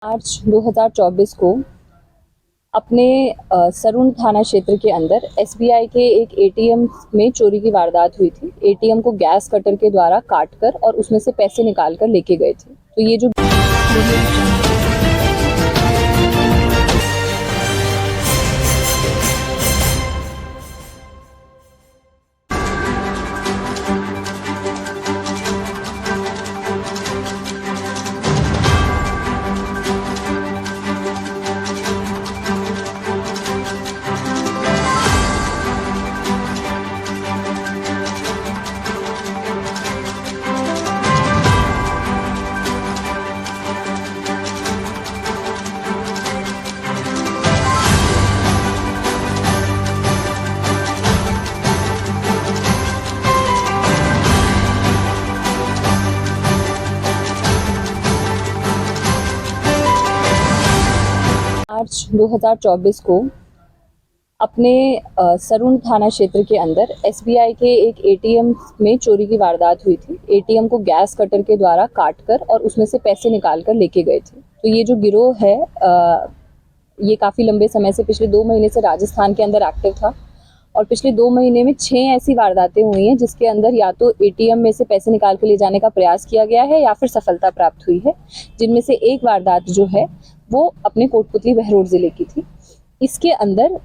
मार्च 2024 को अपने सरून थाना क्षेत्र के अंदर एसबीआई के एक एटीएम में चोरी की वारदात हुई थी। एटीएम को गैस कटर के द्वारा काटकर और उसमें से पैसे निकालकर लेके गए थे। तो ये जो 2024 को अपने सरून थाना क्षेत्र के अंदर एसबीआई के एक एटीएम में चोरी की वारदात हुई थी। एटीएम को गैस कटर के द्वारा काटकर और उसमें से पैसे निकालकर लेके गए थे। तो ये जो गिरोह है ये काफ़ी लंबे समय से पिछले 2 महीने से राजस्थान के अंदर एक्टिव था और पिछले 2 महीने में 6 ऐसी वारदातें हुई हैं जिसके अंदर या तो एटीएम में से पैसे निकाल कर ले जाने का प्रयास किया गया है या फिर सफलता प्राप्त हुई है, जिनमें से एक वारदात जो है वो अपने कोटपुतली बहरोड जिले की थी। इसके अंदर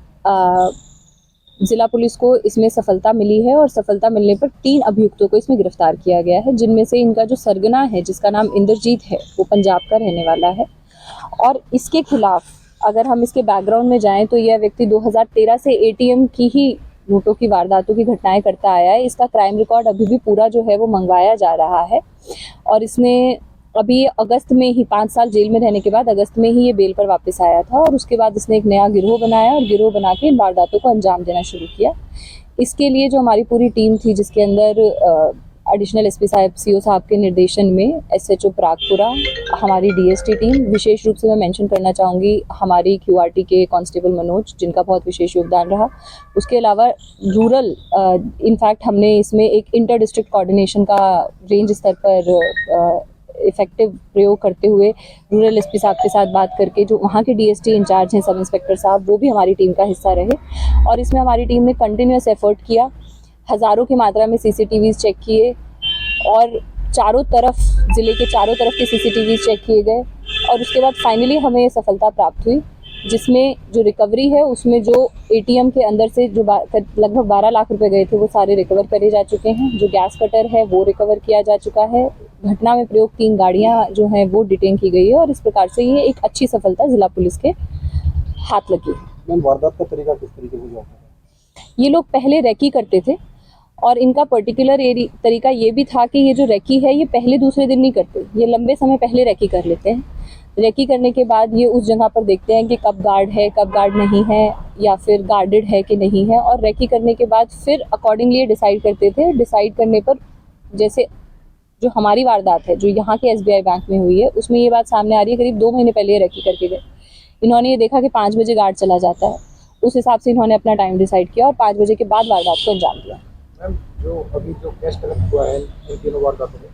जिला पुलिस को इसमें सफलता मिली है और सफलता मिलने पर 3 अभियुक्तों को इसमें गिरफ्तार किया गया है, जिनमें से इनका जो सरगना है जिसका नाम इंद्रजीत है वो पंजाब का रहने वाला है। और इसके खिलाफ अगर हम इसके बैकग्राउंड में जाएं तो यह व्यक्ति 2013 से एटीएम की ही लूटों की वारदातों की घटनाएं करता आया है। इसका क्राइम रिकॉर्ड अभी भी पूरा जो है वो मंगवाया जा रहा है और इसने अभी अगस्त में ही 5 साल जेल में रहने के बाद अगस्त में ही ये बेल पर वापस आया था और उसके बाद इसने एक नया गिरोह बनाया और गिरोह बना के इन वारदातों को अंजाम देना शुरू किया। इसके लिए जो हमारी पूरी टीम थी जिसके अंदर एडिशनल एसपी साहब सीओ साहब के निर्देशन में एसएचओ प्रागपुरा, हमारी डीएसटी टीम, विशेष रूप से मैं मेंशन करना चाहूँगी हमारी क्यूआरटी के कांस्टेबल मनोज जिनका बहुत विशेष योगदान रहा। उसके अलावा रूरल इनफैक्ट हमने इसमें एक इंटर डिस्ट्रिक्ट कोऑर्डिनेशन का रेंज स्तर पर इफेक्टिव प्रयोग करते हुए रूरल एसपी साहब के साथ बात करके जो वहाँ के डीएसटी इंचार्ज हैं सब इंस्पेक्टर साहब वो भी हमारी टीम का हिस्सा रहे और इसमें हमारी टीम ने कंटिन्यूस एफर्ट किया। हज़ारों की मात्रा में सीसीटीवीज़ चेक किए और चारों तरफ ज़िले के चारों तरफ के सीसीटीवीज़ चेक किए गए और उसके बाद फाइनली हमें ये सफलता प्राप्त हुई, जिसमें जो रिकवरी है उसमें जो एटीएम के अंदर से जो लगभग 12 लाख रुपए गए थे वो सारे रिकवर करे जा चुके हैं। जो गैस कटर है वो रिकवर किया जा चुका है। घटना में प्रयोग 3 गाड़ियां जो हैं वो डिटेन की गई है और इस प्रकार से ये एक अच्छी सफलता जिला पुलिस के हाथ लगी। मैम, वारदात का तरीका किस तरीके से हुआ? ये लोग पहले रेकी करते थे और इनका पर्टिकुलर तरीका ये भी था कि ये जो रेकी है ये पहले दूसरे दिन नहीं करते, ये लंबे समय पहले रेकी कर लेते हैं। रेकी करने के बाद ये उस जगह पर देखते हैं कि कब गार्ड है कब गार्ड नहीं है या फिर गार्डेड है कि नहीं है और रेकी करने के बाद फिर अकॉर्डिंगली डिसाइड करते थे। डिसाइड करने पर जैसे जो हमारी वारदात है जो यहाँ के एसबीआई बैंक में हुई है उसमें ये बात सामने आ रही है, करीब 2 महीने पहले रेकी करके गए। इन्होंने ये देखा कि 5 बजे गार्ड चला जाता है, उस हिसाब से इन्होंने अपना टाइम डिसाइड किया और 5 बजे के बाद वारदात को अंजाम दिया। मैम, जो अभी जो कैश कलेक्ट हुआ है इन तीनों वारदातों में,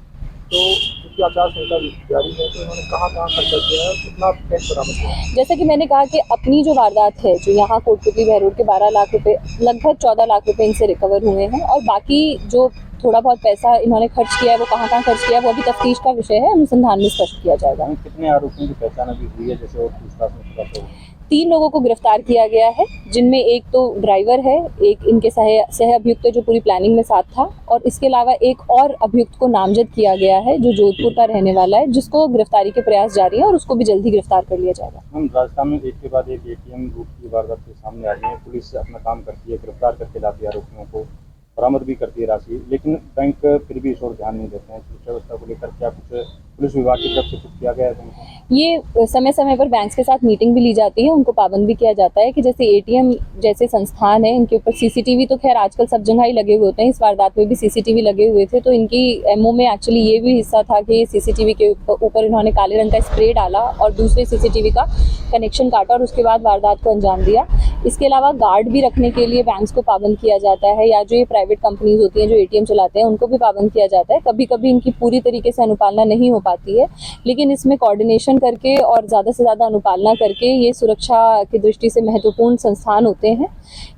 तो क्योंकि आचार संहिता जारी है तो इन्होंने कहाँ खर्चा किया है और कितना कैश बरामद किया है? जैसे कि मैंने कहा कि अपनी जो वारदात है जो यहाँ कोटपुतली बहरोड के 12 लाख रुपए लगभग 14 लाख रुपए इनसे रिकवर हुए हैं और बाकी जो थोड़ा बहुत पैसा इन्होंने खर्च किया है वो कहाँ खर्च किया है वो अभी तफ्तीश का विषय है, अनुसंधान में स्पष्ट किया जाएगा। कितने आरोपियों की पहचान अभी हुई है जैसे और पूछताछ में पता चला? 3 लोगों को गिरफ्तार किया गया है, जिनमें एक तो ड्राइवर है, एक इनके सह अभियुक्त जो पूरी प्लानिंग में साथ था और इसके अलावा एक और अभियुक्त को नामजद किया गया है जो जोधपुर का रहने वाला है, जिसको गिरफ्तारी के प्रयास जारी है और उसको भी जल्दी गिरफ्तार कर लिया जाएगा। हम राजस्थान में एक के बाद एक एटीएम लूट की वारदात के सामने आ रही है। पुलिस अपना काम करती है, गिरफ्तार करके लाती है आरोपियों को, बरामद भी करती है राशि, लेकिन बैंक फिर भी इस ओर ध्यान नहीं देते हैं। सुरक्षा व्यवस्था को लेकर क्या कुछ पुलिस विभाग की तरफ से कुछ किया गया है? ये समय समय पर बैंक्स के साथ मीटिंग भी ली जाती है, उनको पाबंद भी किया जाता है कि जैसे एटीएम जैसे संस्थान है इनके ऊपर सीसीटीवी तो खैर आजकल सब जगह ही लगे हुए होते हैं, इस वारदात में भी सीसीटीवी लगे हुए थे तो इनकी एमओ में एक्चुअली ये भी हिस्सा था कि सीसीटीवी के ऊपर इन्होंने काले रंग का स्प्रे डाला और दूसरे सीसीटीवी का कनेक्शन काटा और उसके बाद वारदात को अंजाम दिया। इसके अलावा गार्ड भी रखने के लिए बैंक्स को पाबंद किया जाता है, या जो ये प्राइवेट कंपनीज होती हैं जो एटीएम चलाते हैं उनको भी पाबंद किया जाता है। कभी कभी इनकी पूरी तरीके से अनुपालना नहीं हो पाती है, लेकिन इसमें कोऑर्डिनेशन करके और ज़्यादा से ज़्यादा अनुपालना करके ये सुरक्षा की दृष्टि से महत्वपूर्ण संस्थान होते हैं,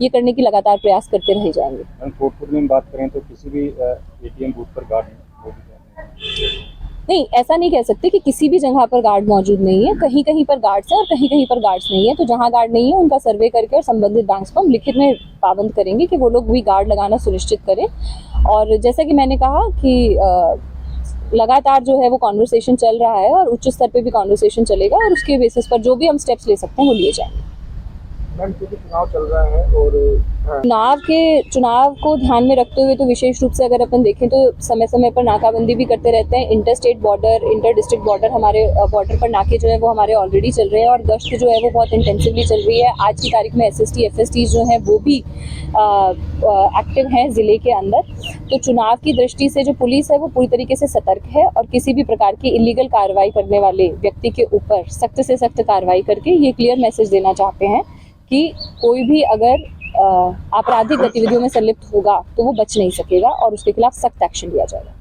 ये करने की लगातार प्रयास करते रह जाएंगे। मैम कोटपुर में बात करें तो किसी भी एटीएम बूथ पर गार्ड मौजूद है? नहीं, ऐसा नहीं कह सकते कि किसी भी जगह पर गार्ड मौजूद नहीं है। कहीं कहीं पर गार्ड्स हैं और कहीं कहीं पर गार्ड्स नहीं है। तो जहां गार्ड नहीं है उनका सर्वे करके और संबंधित बैंक्स को हम लिखित में पाबंद करेंगे कि वो लोग भी गार्ड लगाना सुनिश्चित करें। और जैसा कि मैंने कहा कि लगातार जो है वो कॉन्वर्सेशन चल रहा है और उच्च स्तर पे भी कॉन्वर्सेशन चलेगा, और उसके बेसिस पर जो भी हम स्टेप्स ले सकते हैं वो लिए जाएंगे। मैम क्योंकि चुनाव चल रहा है और चुनाव को ध्यान में रखते हुए तो विशेष रूप से अगर अपन देखें तो समय समय पर नाकाबंदी भी करते रहते हैं। Inter state border, inter district border, हमारे बॉर्डर पर नाके जो है वो हमारे ऑलरेडी चल रहे हैं और गश्त जो है वो बहुत इंटेंसिवली चल रही है। आज की तारीख में SST FST जो हैं वो भी एक्टिव हैं ज़िले के अंदर। तो चुनाव की दृष्टि से जो पुलिस है वो पूरी तरीके से सतर्क है और किसी भी प्रकार की इलीगल कार्रवाई करने वाले व्यक्ति के ऊपर सख्त से सख्त कार्रवाई करके ये क्लियर मैसेज देना चाहते हैं कि कोई भी अगर आपराधिक गतिविधियों में संलिप्त होगा तो वो बच नहीं सकेगा और उसके खिलाफ सख्त एक्शन लिया जाएगा।